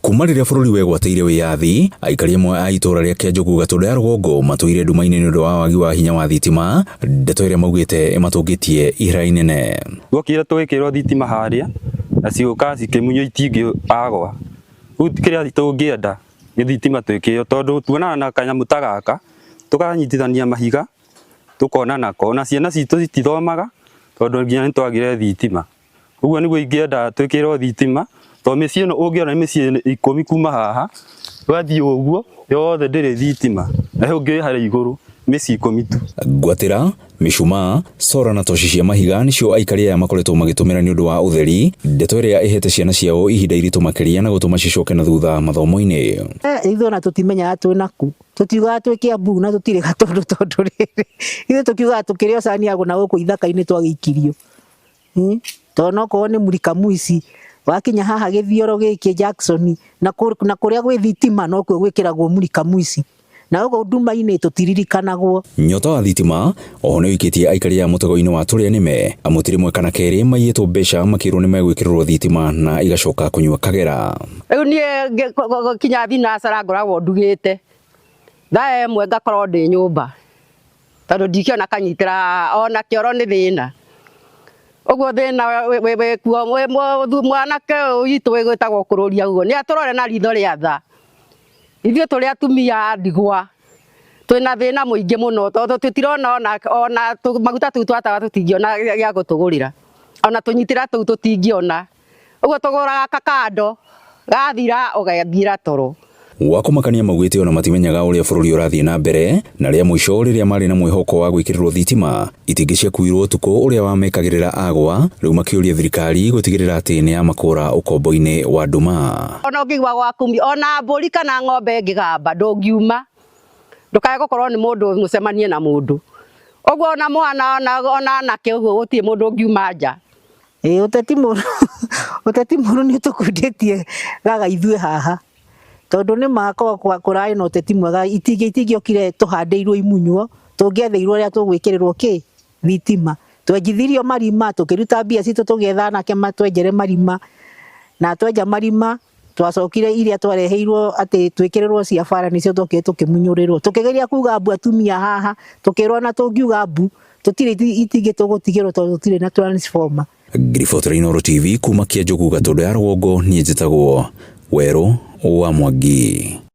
Kuma riria bururi wegwateire wiyathi, aikari amwe a itura ria Kianjogu Gatũndũ ya rũgongo matũire nduma-inĩ nĩ ũndũ wa wagi wa hinya wa thitima, ndeto ĩrĩa maugĩte ĩmatũngĩtie ihera inene. Gwokire twĩkĩrwo thitima harĩa na ciũka cikĩmunywo itingĩ agwa. Rĩu kĩrĩa tũngĩenda nĩ thitima twĩkĩrwo, tondũ tuonaga na kanyamũ ta gaka tũkanyitithania mahiga tukona nako, na ciana citũ citithomaga tondũ nginya nĩtwagire thitima. Ũguo nĩguo ingĩenda twĩkĩrwo thitima, tondũ mĩciĩ ĩno ũngĩona mĩciĩ 10 kuma haha, wathiĩ ũguo yothe ndĩrĩ thitima, na hau ũngĩ harĩa igũrũ mĩciĩ 10 tu. Ngwatĩra, mĩcumaa, sora na toci cia mahiga nĩcio aikari aya makoretwo magĩtũmĩra nĩ ũndũ wa ũtheri, ndeto ĩrĩa ĩhete ciana ciao ihinda iritũ makĩria na gũtũma cicoke na thutha mathomo-inĩ. Ithuĩ ona tũtimenyaga twĩnaku, tũtiugaga twĩ Kiambu na tũtirĩ Gatũndũ tondũ rĩrĩ, ithuĩ tũkiugaga tũkĩrĩ ocani ya na gũkũ ithaka-inĩ twagĩikirio. Tondũ no korwo nĩ Mulika Mwici wakinya haha gĩthioro gĩkĩ Jackson na kũrĩa gwĩ thitima no kuo gwĩkĩragwo Mulika Mwici, na gũkũ nduma-inĩ tũtiririkanagwo. Nyota wa thitima oho nĩ ũikĩtie aikari a mũtego-inĩ wa tũrĩa nĩme, amũtiri mwe kana kerĩ maiyĩtwo mbeca makĩrwo nĩ megwĩkĩrĩrwo thitima na igacoka kũnyua kagera. Rĩu niĩ kinya thinacara ngoragwo ndugĩte, thaa ĩmwe ngakorwo ndĩ nyũmba tondũ ndingĩona kanyitĩra ona kĩoro nĩ thĩna. Ũguo thĩna wĩkuo mwanake witũ wĩgwĩtagwo kũrũria ũguo nĩ atũrore na ritho rĩa tha. Ithuĩ tũrĩ atumia ndigwa twĩna thĩna mũingĩ mũno tondũ tũtirona ona maguta tũu twataga tũtingĩona gĩa gũtũgũrĩra, ona tũnyitĩra tũu tũtingĩona. Ũguo tũgũraga kakando gathira ũgathiĩra toro. Wakumakania maugĩte ona matimenyaga ũrĩa bũrũri ũrathiĩ na mbere, na rĩa mũico rĩrĩa marĩ na mwĩhoko wa gwĩkĩrĩrwo thitima, itingĩ ciakuirwo ũtukũ ũrĩa wamekagĩrĩra agwa, rĩu makĩũria thirikari gũtigĩrĩra atĩ nĩ yamakũra ũkombo-inĩ wa nduma. Ona ũngĩigua gwakumi ona mbũri kana ng'ombe ngĩgamba ndũngiuma, ndũkae gũkorwo nĩ mũndũ mũcemanie na mũndũ. Ũguo ona mwana ona anake ũguo gũtirĩ mũndũ ũngiuma nja. Ũteti mũru nĩ tũkundĩtie gaga ithuĩ haha, tondũ nĩ makorwo kũrarĩ na ũteti mwega, itingĩokire tũhandĩirwo imunywo, tũngĩetheirwo rĩa tũgwĩkĩrĩrwo thitima, twenjithirio marima, tũkĩruta mbia citũ tũgĩetha anake matwenjere marima, na twenja marima twacokire iria twareheirwo atĩ twĩkĩrĩrwo cia bara nĩcio twokire tũkĩmunyũrĩrwo, tũkĩgeria kuga mbu atumia haha, tũkĩrwo na tũngiuga mbu tũtirĩ itingĩ tũgũtigĩrwo tondũ tũtirĩ na transformer. Ngiribotera Inooro TV kuma Kianjogu Gatũndũ ya rũgongo, niĩ njĩtagwo Werũ wa Mwangi.